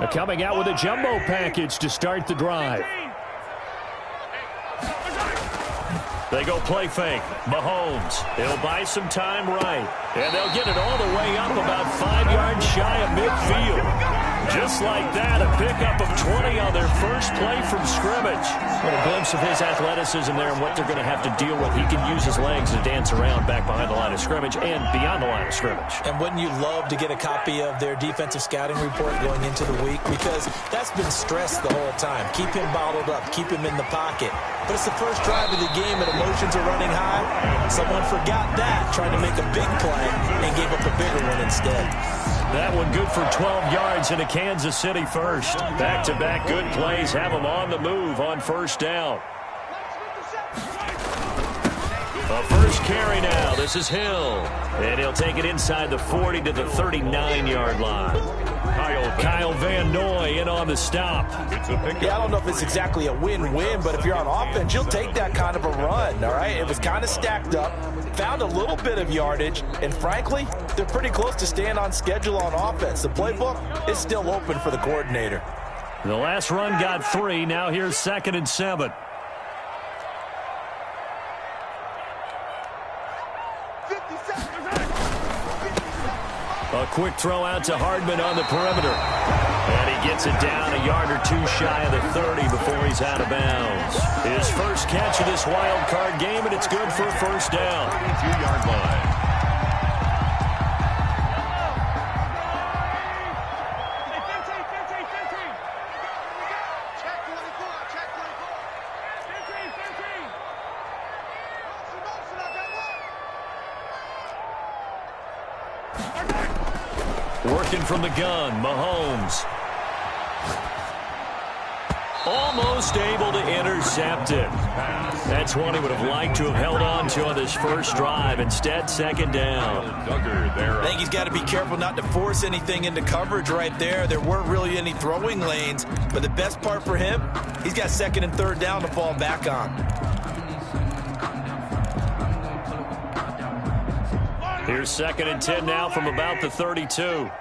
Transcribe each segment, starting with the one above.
Coming out with a jumbo package to start the drive. They go play fake. Mahomes. He'll buy some time right. And they'll get it all the way up about 5 yards shy of midfield. Just like that, a pickup of 20 on their first play from scrimmage. What a glimpse of his athleticism there and what they're going to have to deal with. He can use his legs to dance around back behind the line of scrimmage and beyond the line of scrimmage. And wouldn't you love to get a copy of their defensive scouting report going into the week? Because that's been stressed the whole time. Keep him bottled up. Keep him in the pocket. But it's the first drive of the game and emotions are running high. Someone forgot that, trying to make a big play and gave up a bigger one instead. That one good for 12 yards into Kansas City first. Back-to-back good plays have them on the move on first down. A first carry now. This is Hill. And he'll take it inside the 40 to the 39-yard line. Kyle Van Noy in on the stop. Yeah, I don't know if it's exactly a win-win, but if you're on offense, you'll take that kind of a run, all right? It was kind of stacked up, found a little bit of yardage, and frankly, they're pretty close to staying on schedule on offense. The playbook is still open for the coordinator. The last run got 3. Now here's 2nd and 7. A quick throw out to Hardman on the perimeter. And he gets it down a yard or 2 shy of the 30 before he's out of bounds. His first catch of this wild card game, and it's good for a first down. 2-yard line. Working from the gun, Mahomes. Almost able to intercept it. That's one he would have liked to have held on to on this first drive. Instead, 2nd down. I think he's got to be careful not to force anything into coverage right there. There weren't really any throwing lanes. But the best part for him, he's got 2nd and 3rd down to fall back on. Here's 2nd and 10 now from about the 32. Okay,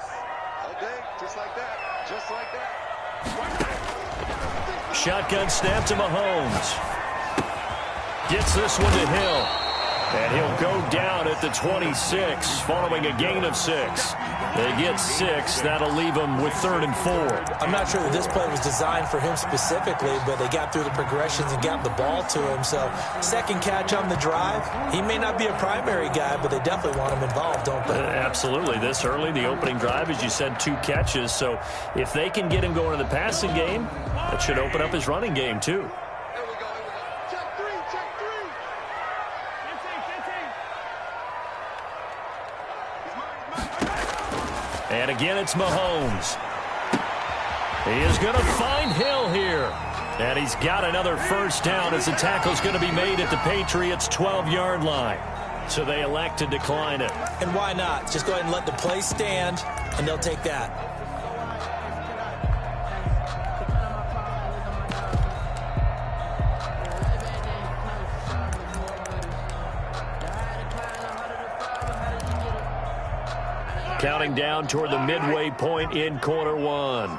just like that. Just like that. Shotgun snap to Mahomes. Gets this one to Hill. And he'll go down at the 26 following a gain of 6. They get 6. That'll leave them with 3rd and 4. I'm not sure that this play was designed for him specifically, but they got through the progressions and got the ball to him. So 2nd catch on the drive. He may not be a primary guy, but they definitely want him involved, don't they? Absolutely. This early, the opening drive, as you said, 2 catches. So if they can get him going in the passing game, that should open up his running game too. And again, it's Mahomes. He is going to find Hill here. And he's got another first down as the tackle's going to be made at the Patriots' 12-yard line. So they elect to decline it. And why not? Just go ahead and let the play stand, and they'll take that. Counting down toward the midway point in quarter 1. Hey,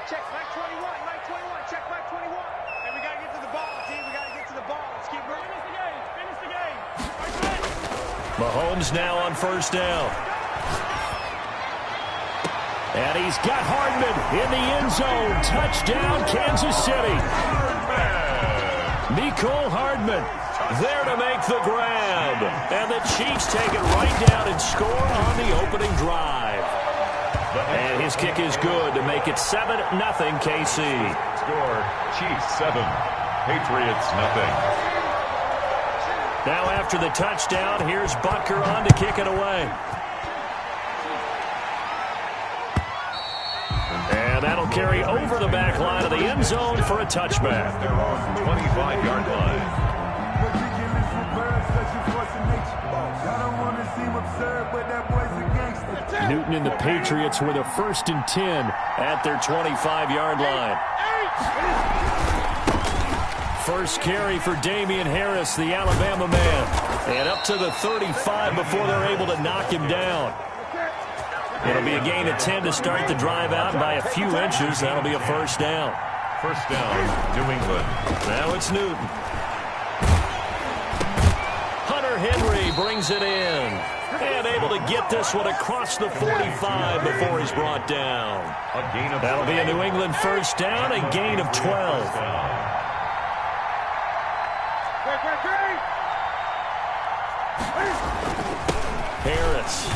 check Mike 21, Mike 21, check Mike 21. Hey, we got to get to the ball, team. We got to get to the ball. Let's keep moving. Finish the game. Mahomes now on first down. And he's got Hardman in the end zone. Touchdown, Kansas City. Mecole Hardman there to make the grab. And the Chiefs take it right down and score on the opening drive. And his kick is good to make it 7-0 KC. Score, Chiefs 7, Patriots 0. Now after the touchdown, here's Butker on to kick it away. And that'll carry over the back line of the end zone for a touchback. They're on 25-yard line. Newton and the Patriots with a 1st and 10 at their 25-yard line. First carry for Damian Harris, the Alabama man. And up to the 35 before they're able to knock him down. It'll be a gain of 10 to start the drive out by a few inches. That'll be a first down. First down, New England. Now it's Newton. Hunter Henry brings it in. And able to get this one across the 45 before he's brought down. A gain of That'll be a New England first down, a gain of 12. Harris.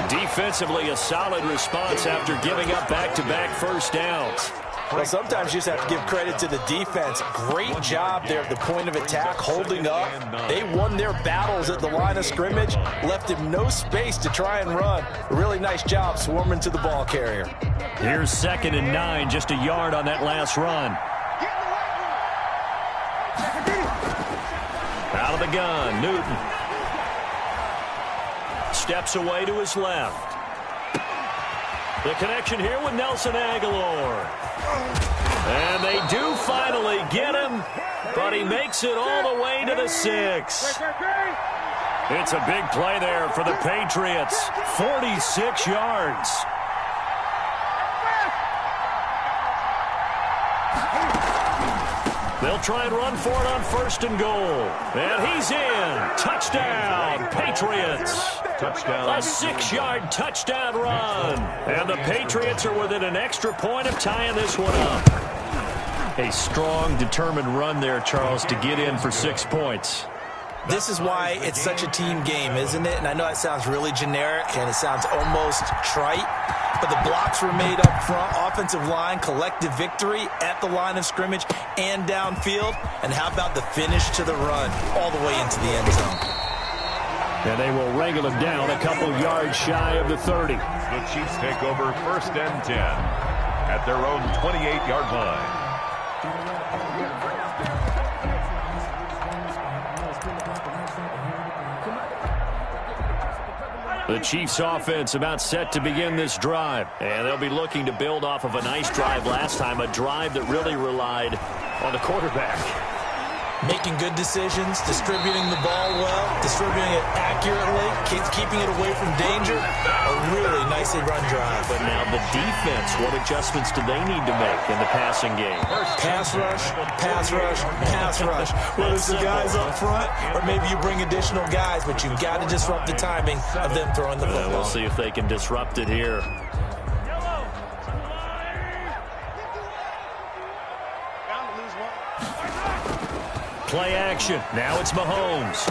Defensively, a solid response after giving up back-to-back first downs. Well, sometimes you just have to give credit to the defense. Great job there at the point of attack, holding up. They won their battles at the line of scrimmage, left him no space to try and run. A really nice job swarming to the ball carrier. Here's 2nd and 9, just a yard on that last run. Out of the gun, Newton. Steps away to his left. The connection here with Nelson Aguilar. And they do finally get him, but he makes it all the way to the 6. It's a big play there for the Patriots. 46 yards. They'll try and run for it on 1st and goal. And he's in. Touchdown, Patriots. touchdown. A 6-yard touchdown run. And the Patriots are within an extra point of tying this one up. A strong, determined run there, Charles, to get in for 6 points. This is why it's such a team game, isn't it? And I know it sounds really generic and it sounds almost trite, but the blocks were made up front, offensive line, collective victory at the line of scrimmage and downfield. And how about the finish to the run all the way into the end zone? And they will wrangle him down a couple yards shy of the 30. The Chiefs take over 1st and 10 at their own 28-yard line. The Chiefs offense about set to begin this drive. And they'll be looking to build off of a nice drive last time, a drive that really relied on the quarterback. Making good decisions, distributing the ball well, distributing it accurately, keeping it away from danger. A really nicely run drive. But now the defense, what adjustments do they need to make in the passing game? Pass rush, pass rush, pass rush. Whether it's the guys up front or maybe you bring additional guys, but you've got to disrupt the timing of them throwing the football. We'll see if they can disrupt it here. Play action. Now it's Mahomes.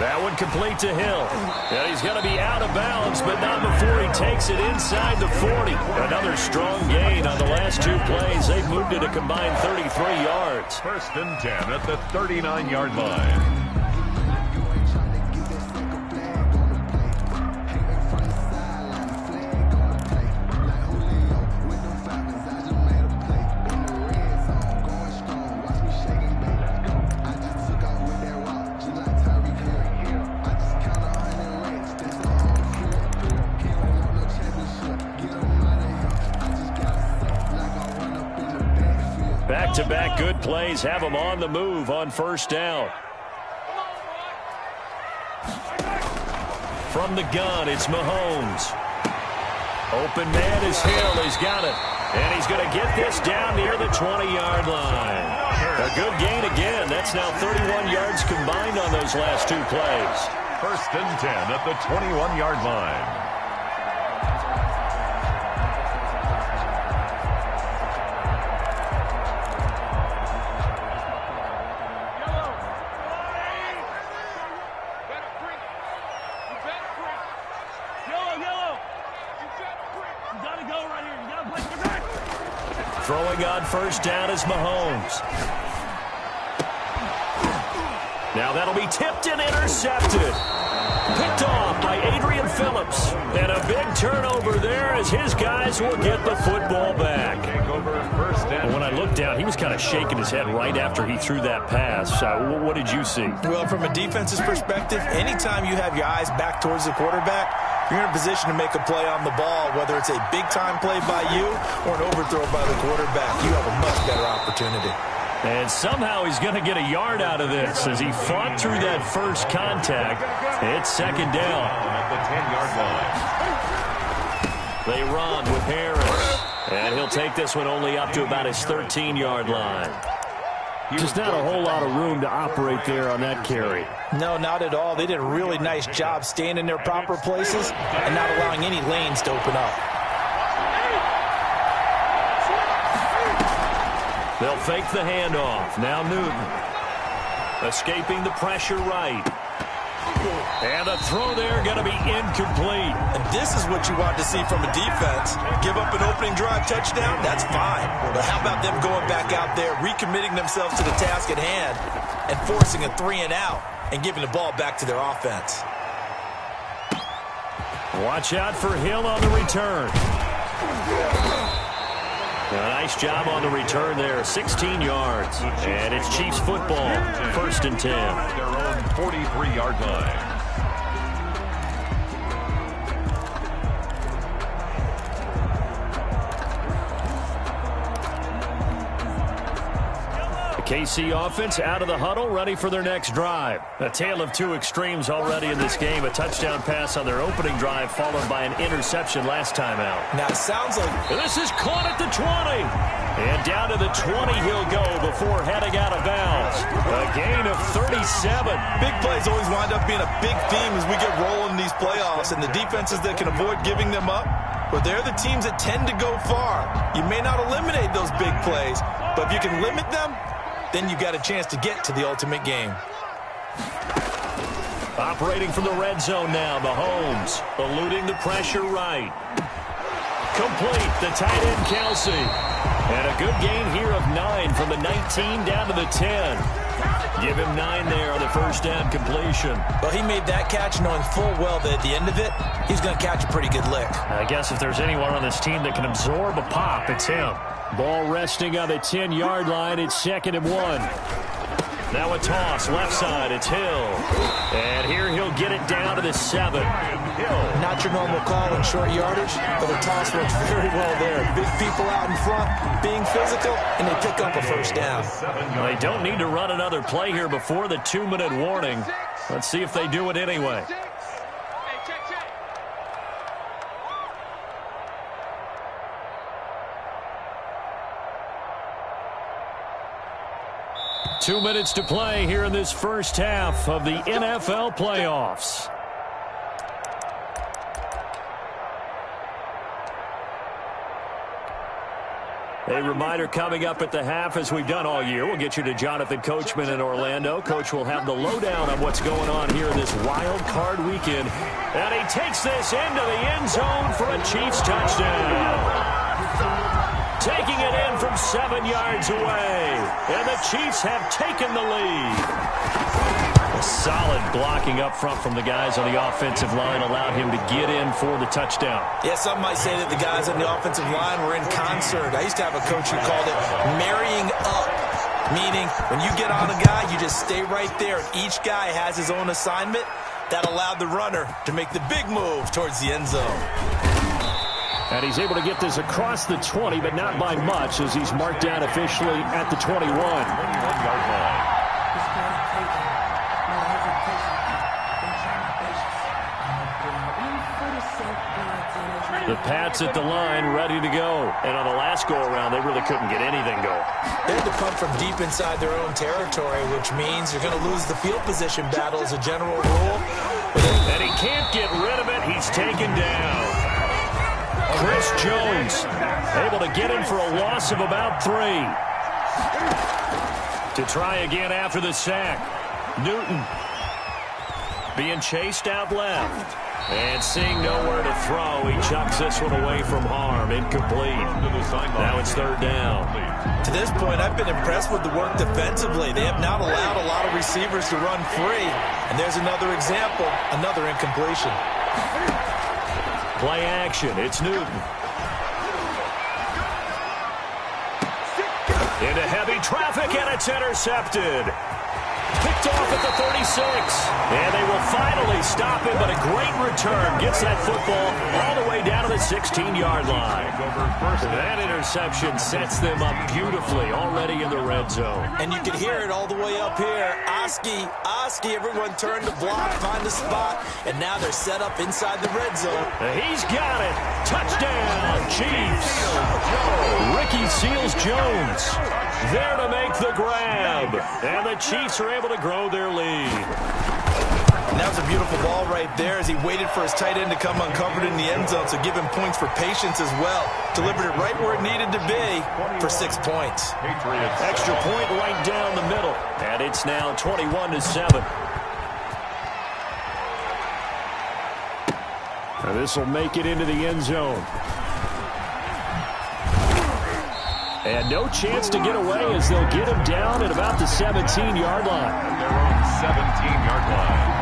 That one complete to Hill. And he's going to be out of bounds, but not before he takes it inside the 40. Another strong gain on the last 2 plays. They've moved it a combined 33 yards. 1st and 10 at the 39-yard line. Back-to-back good plays have them on the move on 1st down. From the gun, it's Mahomes. Open man is Hill. He's got it. And he's going to get this down near the 20-yard line. A good gain again. That's now 31 yards combined on those last 2 plays. 1st and 10 at the 21-yard line. Throwing on 1st down is Mahomes. Now that'll be tipped and intercepted. Picked off by Adrian Phillips. And a big turnover there as his guys will get the football back. When I looked down, he was kind of shaking his head right after he threw that pass. What did you see? Well, from a defense's perspective, anytime you have your eyes back towards the quarterback, you're in a position to make a play on the ball, whether it's a big-time play by you or an overthrow by the quarterback. You have a much better opportunity. And somehow he's going to get a yard out of this as he fought through that first contact. It's second down. At the 10-yard line. They run with Harris. And he'll take this one only up to about his 13-yard line. Just not a whole lot of room to operate there on that carry. No, not at all. They did a really nice job staying in their proper places and not allowing any lanes to open up. They'll fake the handoff. Now Newton. Escaping the pressure right. And the throw there going to be incomplete. And this is what you want to see from a defense. Give up an opening drive touchdown, that's fine. But how about them going back out there, recommitting themselves to the task at hand, and forcing a 3-and-out and giving the ball back to their offense. Watch out for Hill on the return. A nice job on the return there, 16 yards. And it's Chiefs football, 1st and 10. Their own 43-yard line. KC offense out of the huddle, ready for their next drive. A tale of two extremes already in this game. A touchdown pass on their opening drive, followed by an interception last time out. Now, it sounds like this is caught at the 20. And down to the 20 he'll go before heading out of bounds. A gain of 37. Big plays always wind up being a big theme as we get rolling in these playoffs. And the defenses that can avoid giving them up, well, they're the teams that tend to go far. You may not eliminate those big plays, but if you can limit them, then you got a chance to get to the ultimate game. Operating from the red zone now, Mahomes eluding the pressure right. Complete, the tight end Kelsey. And a good gain here of 9 from the 19 down to the 10. Give him 9 there on the first down completion. Well, he made that catch knowing full well that at the end of it, he's going to catch a pretty good lick. I guess if there's anyone on this team that can absorb a pop, it's him. Ball resting on the 10-yard line. It's 2nd and 1. Now a toss, left side, it's Hill. And here he'll get it down to the 7. Not your normal call in short yardage, but the toss works very well there. Big people out in front, being physical, and they pick up a first down. They don't need to run another play here before the 2-minute warning. Let's see if they do it anyway. 2 minutes to play here in this first half of the NFL playoffs. A reminder coming up at the half, as we've done all year. We'll get you to Jonathan Coachman in Orlando. Coach will have the lowdown on what's going on here in this wild card weekend. And he takes this into the end zone for a Chiefs touchdown. Taking it in from 7 yards away. And the Chiefs have taken the lead. A solid blocking up front from the guys on the offensive line allowed him to get in for the touchdown. Yeah, some might say that the guys on the offensive line were in concert. I used to have a coach who called it marrying up, meaning when you get on a guy, you just stay right there. Each guy has his own assignment. That allowed the runner to make the big move towards the end zone. And he's able to get this across the 20, but not by much, as he's marked down officially at the 21. 21-yard line. The Pats at the line, ready to go. And on the last go-around, they really couldn't get anything going. They had to come from deep inside their own territory, which means they're going to lose the field position battle as a general rule. And he can't get rid of it. He's taken down. Chris Jones able to get him for a loss of about 3. To try again after the sack. Newton being chased out left. And seeing nowhere to throw, he chucks this one away from harm. Incomplete. Now it's 3rd down. To this point, I've been impressed with the work defensively. They have not allowed a lot of receivers to run free. And there's another example, another incompletion. Play action. It's Newton. Into heavy traffic, and it's intercepted. Picked picked off at the 36. And they will finally stop him, but a great return gets that football all the way down to the 16-yard line. That interception sets them up beautifully already in the red zone. And you can hear it all the way up here. Oski, everyone turned to block, find the spot, and now they're set up inside the red zone. He's got it. Touchdown, Chiefs. Ricky Seals-Jones there to make the grab. And the Chiefs are able to grow their lead. And that was a beautiful ball right there as he waited for his tight end to come uncovered in the end zone, so give him points for patience as well. Delivered it right where it needed to be for 6 points. Extra point right down the middle. And it's now 21-7. Now this will make it into the end zone. And no chance to get away as they'll get him down at about the 17-yard line. Their own 17-yard line.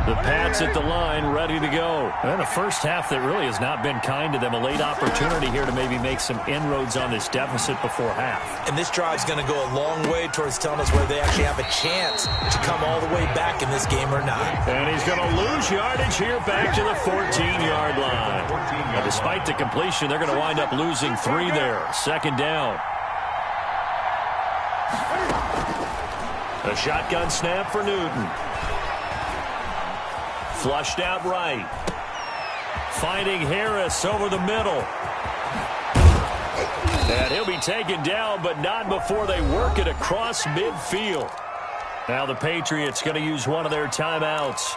The Pats at the line, ready to go. And the first half that really has not been kind to them. A late opportunity here to maybe make some inroads on this deficit before half. And this drive's going to go a long way towards telling us whether they actually have a chance to come all the way back in this game or not. And he's going to lose yardage here back to the 14-yard line. Now, despite the completion, they're going to wind up losing 3 there. Second down. A shotgun snap for Newton. Flushed out right. Finding Harris over the middle. And he'll be taken down, but not before they work it across midfield. Now the Patriots going to use one of their timeouts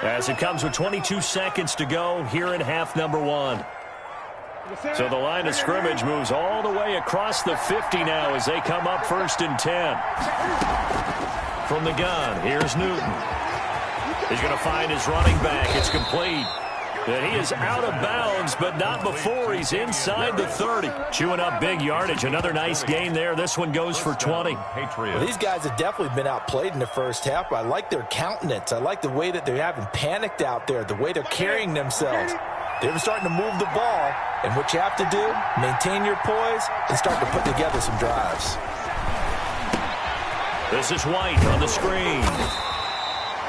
as it comes with 22 seconds to go here in half number 1. So the line of scrimmage moves all the way across the 50 now as they come up 1st and 10. From the gun, here's Newton. He's going to find his running back. It's complete. And he is out of bounds, but not before he's inside the 30. Chewing up big yardage. Another nice gain there. This one goes for 20. Well, these guys have definitely been outplayed in the first half, but I like their countenance. I like the way that they haven't panicked out there, the way they're carrying themselves. They're starting to move the ball, and what you have to do, maintain your poise and start to put together some drives. This is White on the screen.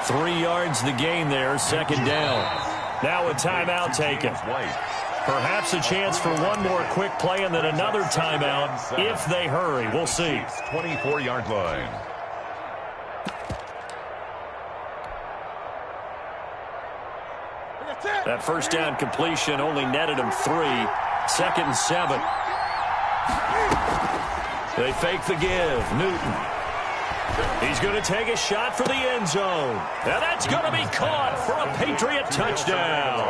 3 yards the gain there, second down. Now a timeout taken. Perhaps a chance for one more quick play and then another timeout if they hurry. We'll see. 24-yard line. That first down completion only netted him 3. 2nd and 7. They fake the give. Newton. He's going to take a shot for the end zone. And that's going to be caught for a Patriot touchdown.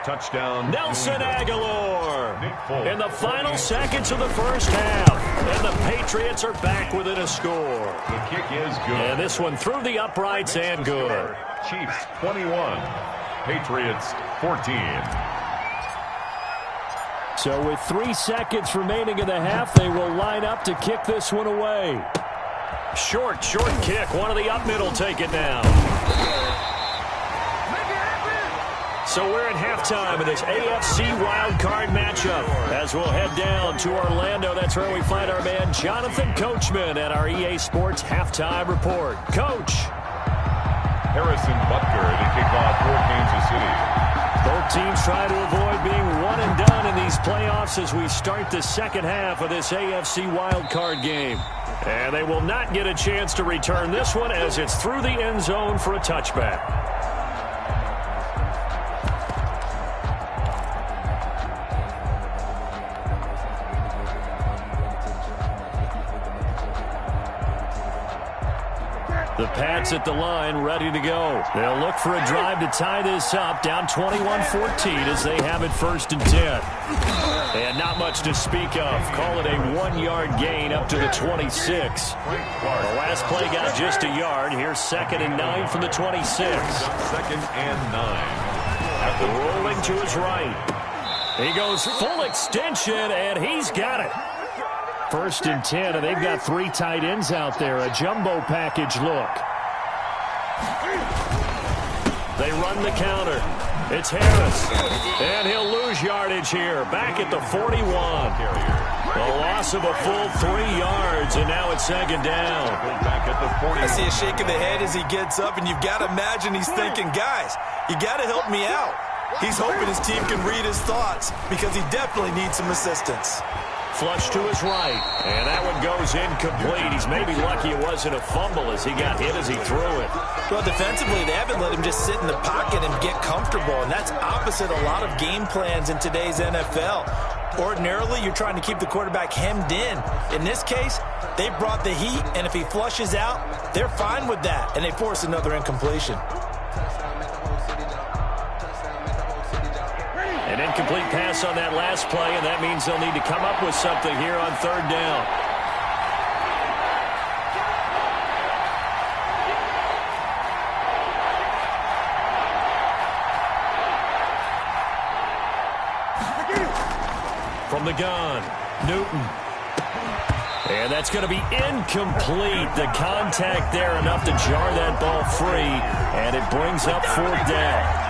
Touchdown. Nelson Aguilar in the final seconds of the first half. And the Patriots are back within a score. The kick is good. And this one through the uprights and good. Chiefs 21. Patriots 14. So with 3 seconds remaining in the half, they will line up to kick this one away. Short kick. One of the up middle take it down. So we're at halftime of this AFC wildcard matchup. As we'll head down to Orlando, that's where we find our man Jonathan Coachman at our EA Sports Halftime Report. Coach. Harrison Butker to kick off for Kansas City. Both teams try to avoid being one and done in these playoffs as we start the second half of this AFC wildcard game. And they will not get a chance to return this one as it's through the end zone for a touchback. The Pats at the line, ready to go. They'll look for a drive to tie this up, down 21-14 as they have it 1st and 10. And not much to speak of. Call it a 1-yard gain up to the 26. The last play got just a yard. Here's 2nd and 9 from the 26. 2nd and 9. Rolling to his right. He goes full extension, and he's got it. 1st and 10, and they've got 3 tight ends out there. A jumbo package look. They run the counter. It's Harris. And he'll lose yardage here. Back at the 41. A loss of a full 3 yards, and now it's second down. Back at the 40. I see a shake of the head as he gets up, and you've got to imagine he's thinking, guys, you got to help me out. He's hoping his team can read his thoughts because he definitely needs some assistance. Flush to his right, and that one goes incomplete. He's maybe lucky it wasn't a fumble as he got hit as he threw it. Well, defensively, they haven't let him just sit in the pocket and get comfortable, and that's opposite a lot of game plans in today's NFL. Ordinarily, you're trying to keep the quarterback hemmed in. In this case, they brought the heat, and if he flushes out, they're fine with that, and they force another incompletion. An incomplete pass on that last play, and that means they'll need to come up with something here on third down. From the gun, Newton. And that's going to be incomplete. The contact there enough to jar that ball free, and it brings up fourth down.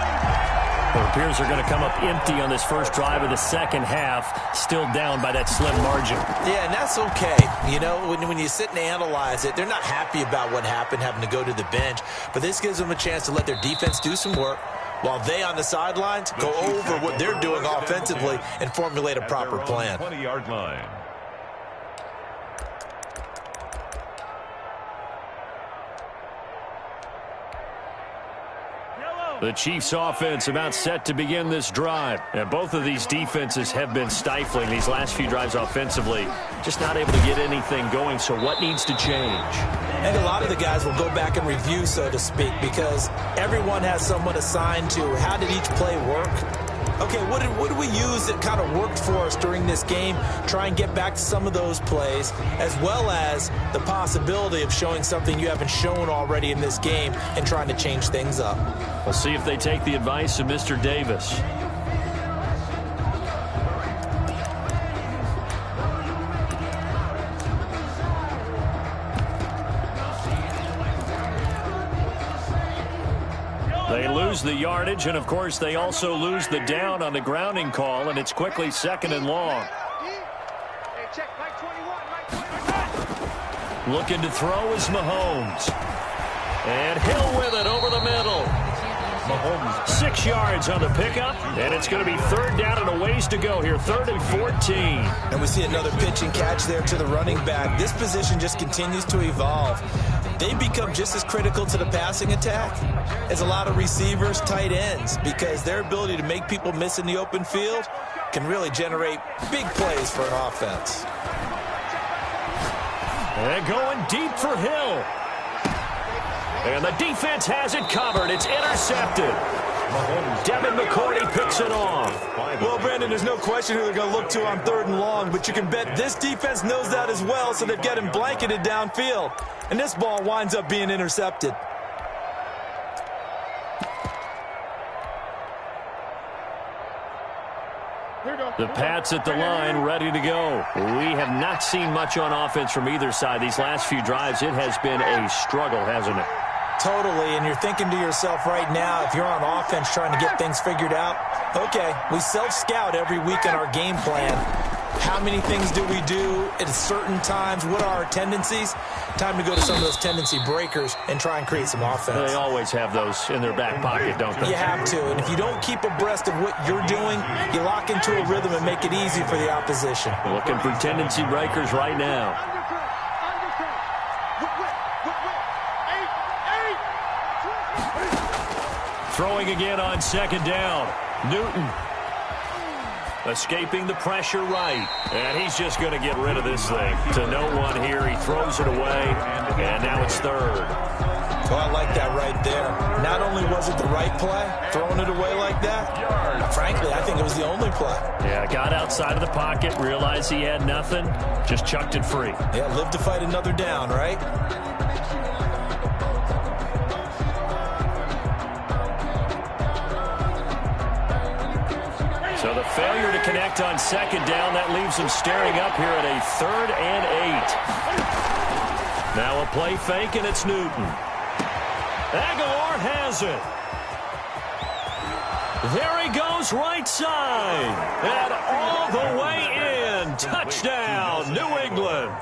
It appears they're going to come up empty on this first drive of the second half, still down by that slim margin. Yeah, and that's okay. You know, when you sit and analyze it, they're not happy about what happened, having to go to the bench, but this gives them a chance to let their defense do some work while they on the sidelines go over what they're doing offensively and formulate a proper plan. 20-yard line. The Chiefs offense about set to begin this drive. And both of these defenses have been stifling these last few drives offensively. Just not able to get anything going. So what needs to change? And a lot of the guys will go back and review, so to speak, because everyone has someone assigned to how did each play work. Okay, what did we use that kind of worked for us during this game? Try and get back to some of those plays, as well as the possibility of showing something you haven't shown already in this game and trying to change things up. We'll see if they take the advice of Mr. Davis. They lose the yardage, and of course they also lose the down on the grounding call, and it's quickly second and long. Looking to throw is Mahomes. And Hill with it over the middle. Mahomes 6 yards on the pickup, and it's going to be third down and a ways to go here, 3rd and 14. And we see another pitch and catch there to the running back. This position just continues to evolve. They become just as critical to the passing attack as a lot of receivers, tight ends, because their ability to make people miss in the open field can really generate big plays for an offense. And going deep for Hill. And the defense has it covered. It's intercepted. Devin McCourty picks it off. Well, Brandon, there's no question who they're going to look to on 3rd and long, but you can bet this defense knows that as well, so they've got him blanketed downfield. And this ball winds up being intercepted. The Pats at the line, ready to go. We have not seen much on offense from either side. These last few drives, it has been a struggle, hasn't it? Totally, and you're thinking to yourself right now, if you're on offense trying to get things figured out, okay, we self-scout every week in our game plan. How many things do we do at certain times? What are our tendencies? Time to go to some of those tendency breakers and try and create some offense. They always have those in their back pocket, don't they? You have to, and if you don't keep abreast of what you're doing, you lock into a rhythm and make it easy for the opposition. Looking for tendency breakers right now. Throwing again on second down. Newton escaping the pressure right. And he's just going to get rid of this thing to no one here. He throws it away, and now it's third. Oh, I like that right there. Not only was it the right play, throwing it away like that, frankly, I think it was the only play. Yeah, got outside of the pocket, realized he had nothing, just chucked it free. Yeah, live to fight another down, right? So the failure to connect on second down, that leaves them staring up here at a 3rd and 8. Now a play fake, and it's Newton. Aguilar has it. There he goes right side. And all the way in. Touchdown, New England.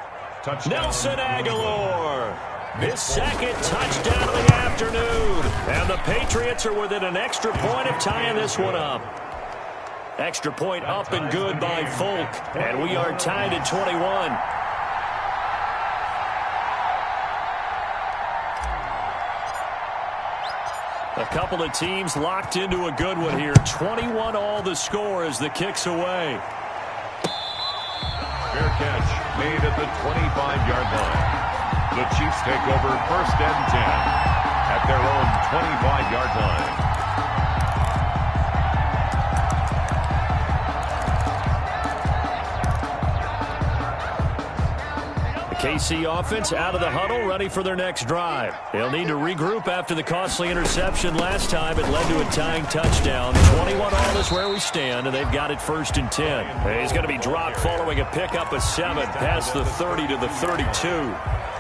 Nelson Agholor. His second touchdown of the afternoon. And the Patriots are within an extra point of tying this one up. Extra point up and good by Folk. And we are tied at 21. A couple of teams locked into a good one here. 21 all the score as the kick's away. Fair catch made at the 25-yard line. The Chiefs take over 1st and 10 at their own 25-yard line. KC offense out of the huddle, ready for their next drive. They'll need to regroup after the costly interception last time. It led to a tying touchdown. 21 all is where we stand, and they've got it 1st and 10. He's going to be dropped following a pickup of 7 past the 30 to the 32.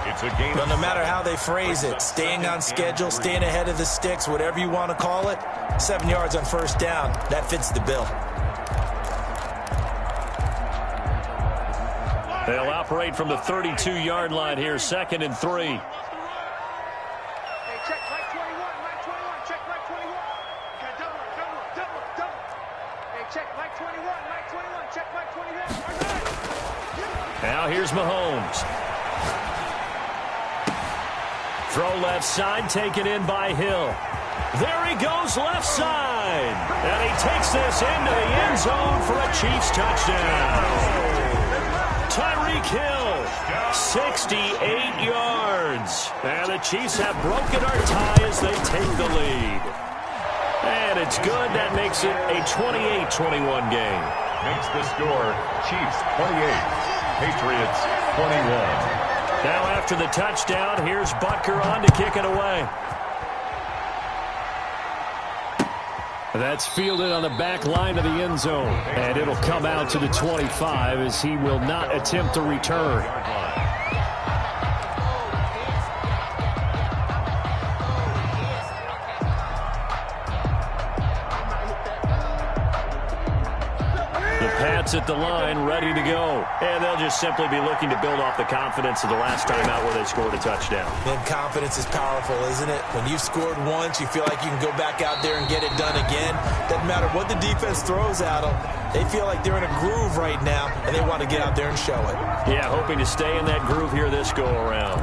It's a game. But no matter how they phrase it, staying on schedule, staying ahead of the sticks, whatever you want to call it, 7 yards on 1st down, that fits the bill. They'll operate from the 32-yard line here, 2nd and 3. Hey, check Mike 21, Mike 21, check Mike 21. Okay, double. Hey, check Mike 21, Mike 21, check Mike 21. Now here's Mahomes. Throw left side, taken in by Hill. There he goes left side. And he takes this into the end zone for a Chiefs touchdown. Tyreek Hill, 68 yards. And the Chiefs have broken our tie as they take the lead. And it's good. That makes it a 28-21 game. Makes the score Chiefs 28, Patriots 21. Now after the touchdown, here's Butker on to kick it away. That's fielded on the back line of the end zone. And it'll come out to the 25 as he will not attempt to return. The Pats at the line, ready to go. And they'll just simply be looking to build off the confidence of the last time out where they scored a touchdown. And confidence is powerful, isn't it? When you've scored once, you feel like you can go back out there and get it done again. Doesn't matter what the defense throws at them. They feel like they're in a groove right now, and they want to get out there and show it. Yeah, hoping to stay in that groove here this go-around.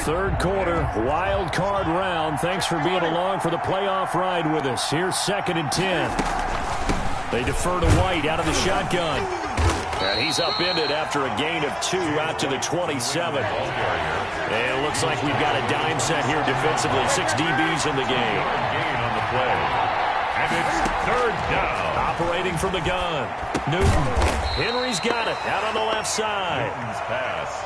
Third quarter, wild card round. Thanks for being along for the playoff ride with us. Here's 2nd and 10. They defer to White out of the shotgun. And he's upended after a gain of 2 out to the 27. And it looks like we've got a dime set here defensively. 6 DBs in the game. Gain on the play. And it's 3rd down. Operating from the gun. Newton. Henry's got it out on the left side. Newton's pass.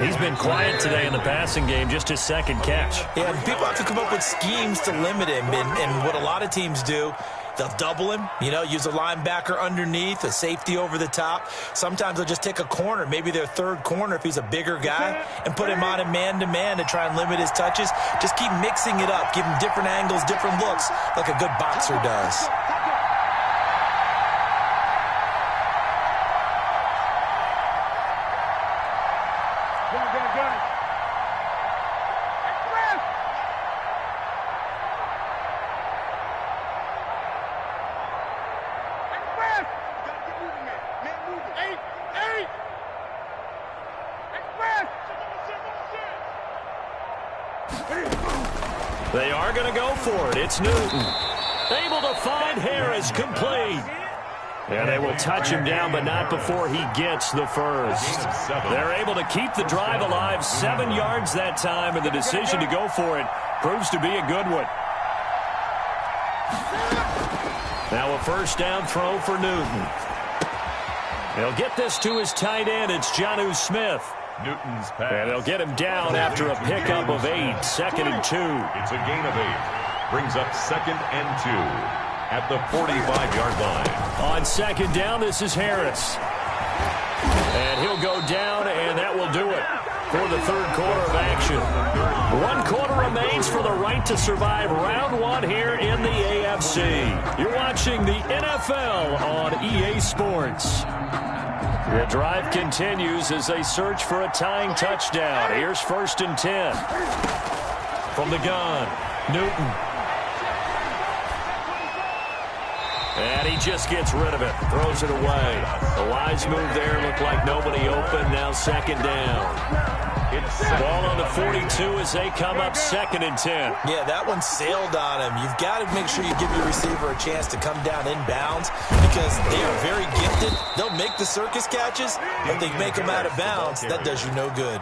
He's been quiet today in the passing game, just his 2nd catch. Yeah, people have to come up with schemes to limit him, and what a lot of teams do, they'll double him, use a linebacker underneath, a safety over the top. Sometimes they'll just take a corner, maybe their 3rd corner if he's a bigger guy, and put him on a man-to-man to try and limit his touches. Just keep mixing it up, give him different angles, different looks, like a good boxer does. They are going to go for it. It's Newton. Able to find Harris, complete. And they will touch him down, but not before he gets the first. They're able to keep the drive alive, 7 yards that time, and the decision to go for it proves to be a good one. Now a 1st down throw for Newton. He'll get this to his tight end. It's Jonnu Smith. Newton's pass. And they'll get him down after a pickup of 8, 2nd and 2. It's a gain of 8. Brings up 2nd and 2 at the 45-yard line. On 2nd down, this is Harris. And he'll go down, and that will do it for the third quarter of action. 1 quarter remains for the right to survive round 1 here in the AFC. You're watching the NFL on EA Sports. The drive continues as they search for a tying touchdown. Here's 1st and 10. From the gun, Newton. And he just gets rid of it, throws it away. The wise move there, looked like nobody open, now 2nd down. Ball on the 42 as they come up 2nd and 10. Yeah, that one sailed on him. You've got to make sure you give your receiver a chance to come down inbounds because they are very gifted. They'll make the circus catches, but they make them out of bounds. That does you no good.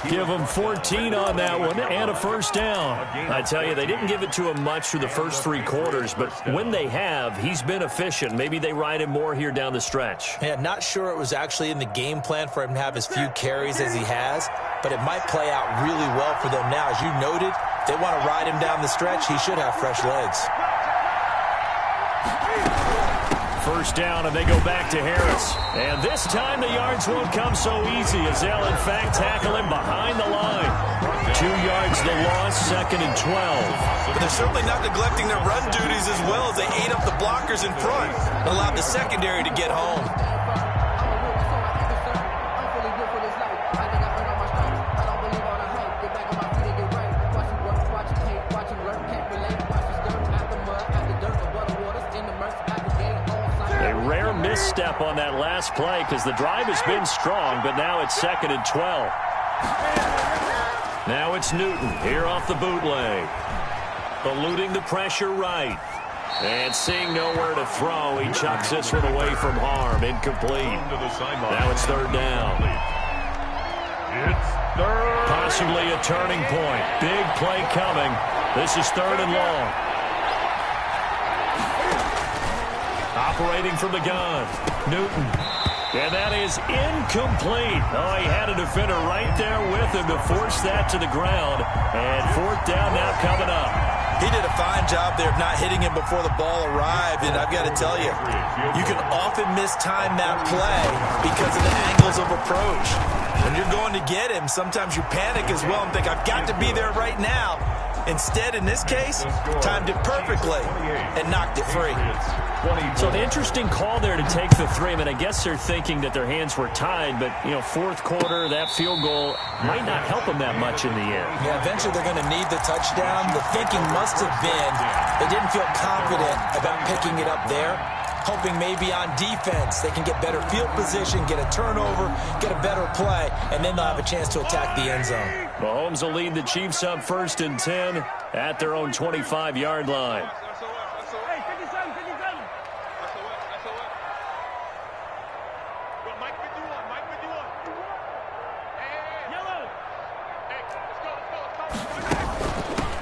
Give him 14 on that one and a 1st down. I tell you, they didn't give it to him much through the first 3 quarters, but when they have, he's been efficient. Maybe they ride him more here down the stretch. Yeah, not sure it was actually in the game plan for him to have as few carries as he has, but it might play out really well for them now. As you noted, if they want to ride him down the stretch, he should have fresh legs. 1st down, and they go back to Harris. And this time the yards won't come so easy as they'll, in fact, tackle him behind the line. 2 yards the loss, 2nd and 12. But they're certainly not neglecting their run duties as well as they ate up the blockers in front and allowed the secondary to get home. Misstep on that last play because the drive has been strong, but now it's 2nd and 12. Now it's Newton here off the bootleg. Eluding the pressure right. And seeing nowhere to throw, he chucks this one away from harm. Incomplete. Now it's 3rd down. Possibly a turning point. Big play coming. This is 3rd and long. Operating from the gun, Newton. And that is incomplete. Oh, he had a defender right there with him to force that to the ground. And 4th down now coming up. He did a fine job there of not hitting him before the ball arrived. And I've got to tell you, you can often mistime that play because of the angles of approach. When you're going to get him, sometimes you panic as well and think, I've got to be there right now. Instead, in this case, timed it perfectly and knocked it free. So an interesting call there to take the 3. I mean, I guess they're thinking that their hands were tied, but, 4th quarter, that field goal might not help them that much in the end. Yeah, eventually they're going to need the touchdown. The thinking must have been they didn't feel confident about picking it up there, hoping maybe on defense they can get better field position, get a turnover, get a better play, and then they'll have a chance to attack the end zone. Mahomes will lead the Chiefs up 1st and 10 at their own 25-yard line.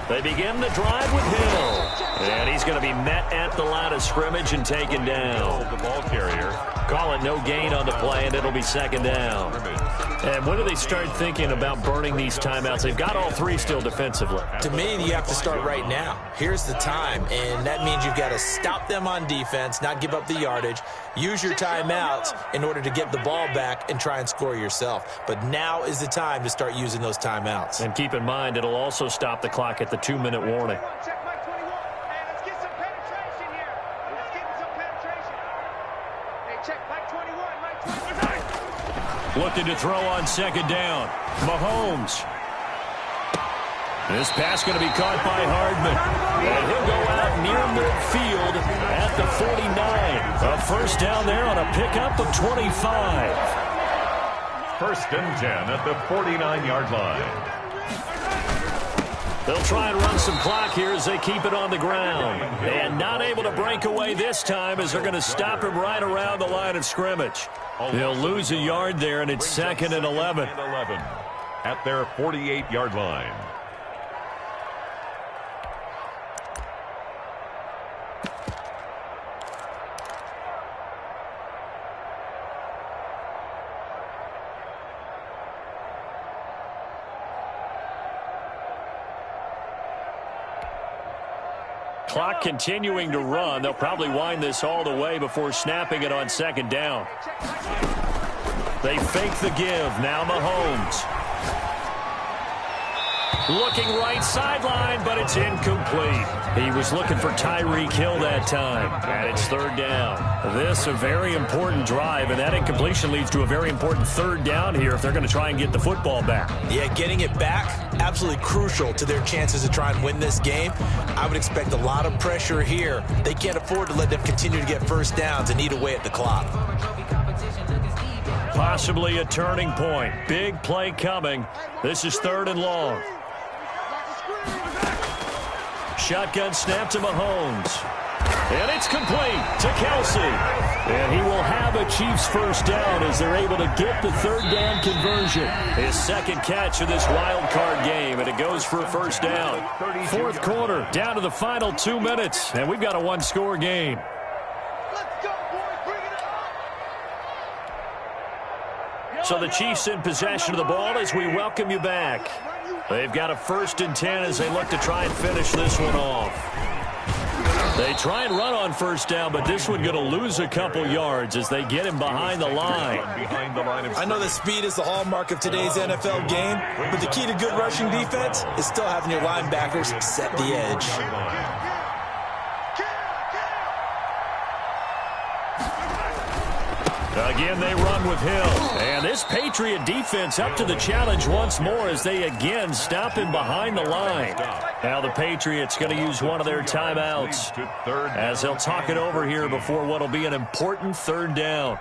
They begin the drive with Hill. And he's going to be met at the line of scrimmage and taken down. The ball carrier. Call it no gain on the play, and it'll be 2nd down. And when do they start thinking about burning these timeouts? They've got all 3 still defensively. To me, you have to start right now. Here's the time, and that means you've got to stop them on defense, not give up the yardage, use your timeouts in order to get the ball back and try and score yourself. But now is the time to start using those timeouts. And keep in mind, it'll also stop the clock at the 2-minute warning. Looking to throw on 2nd down. Mahomes. This pass going to be caught by Hardman. And he'll go out near midfield at the 49. A 1st down there on a pickup of 25. 1st and 10 at the 49-yard line. They'll try and run some clock here as they keep it on the ground. And not able to break away this time as they're going to stop him right around the line of scrimmage. They'll lose a yard there, and it's 2nd and 11. At their 48-yard line. Clock continuing to run. They'll probably wind this all the way before snapping it on 2nd down. They fake the give. Now Mahomes. Looking right sideline, but it's incomplete. He was looking for Tyreek Hill that time, and it's third down. This a very important drive, and that incompletion leads to a very important third down here if they're going to try and get the football back. Yeah, getting it back, absolutely crucial to their chances to try and win this game. I would expect a lot of pressure here. They can't afford to let them continue to get first downs and eat away at the clock. Possibly a turning point. Big play coming. This is third and long. Shotgun snap to Mahomes. And it's complete to Kelsey. And he will have a Chiefs first down as they're able to get the third down conversion. His second catch of this wild card game, and it goes for a first down. Fourth quarter, down to the final 2 minutes, and we've got a one-score game. Let's go, boys. Bring it on. So the Chiefs in possession of the ball as we welcome you back. They've got a 1st and 10 as they look to try and finish this one off. They try and run on first down, but this one going to lose a couple yards as they get him behind the line. I know that speed is the hallmark of today's NFL game, but the key to good rushing defense is still having your linebackers set the edge. Again, they run with Hill. And this Patriot defense up to the challenge once more as they again stop him behind the line. Now the Patriots going to use one of their timeouts as they'll talk it over here before what will be an important third down.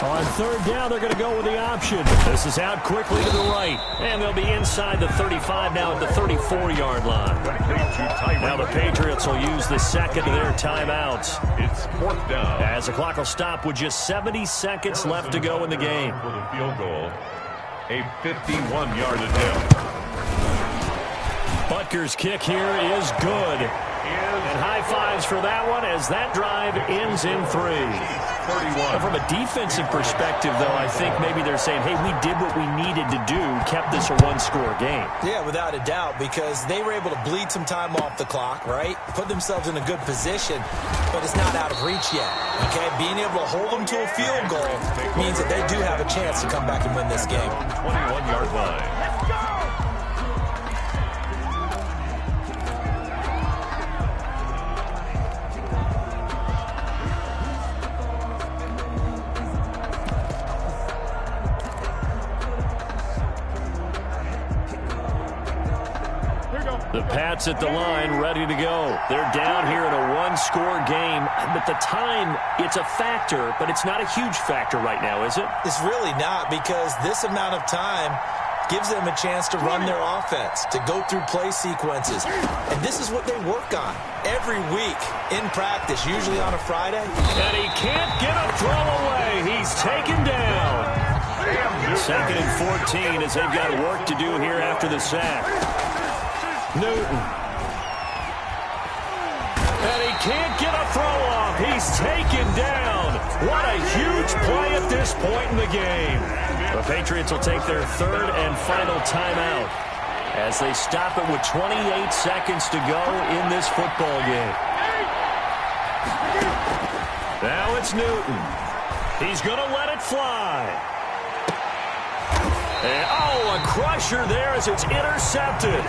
On third down, they're going to go with the option. This is out quickly to the right. And they'll be inside the 35 now at the 34-yard line. Now the Patriots will use the second of their timeouts. It's fourth down. As the clock will stop with just 70 seconds left to go in the game. For the field goal, a 51-yard attempt. Butker's kick here is good. And high fives for that one as that drive ends in 3. 31. From a defensive perspective, though, I think maybe they're saying, hey, we did what we needed to do, kept this a one-score game. Yeah, without a doubt, because they were able to bleed some time off the clock, right? Put themselves in a good position, but it's not out of reach yet, okay? Being able to hold them to a field goal means that they do have a chance to come back and win this game. 21-yard line. The Pats at the line, ready to go. They're down here in a one-score game. But the time, it's a factor, but it's not a huge factor right now, is it? It's really not, because this amount of time gives them a chance to run their offense, to go through play sequences. And this is what they work on every week in practice, usually on a Friday. And he can't get a throw away. He's taken down. 2nd and 14 as they've got work to do here after the sack. Newton. And he can't get a throw off. He's taken down. What a huge play at this point in the game. The Patriots will take their 3rd and final timeout as they stop it with 28 seconds to go in this football game. Now it's Newton. He's going to let it fly. And, oh, a crusher there as it's intercepted.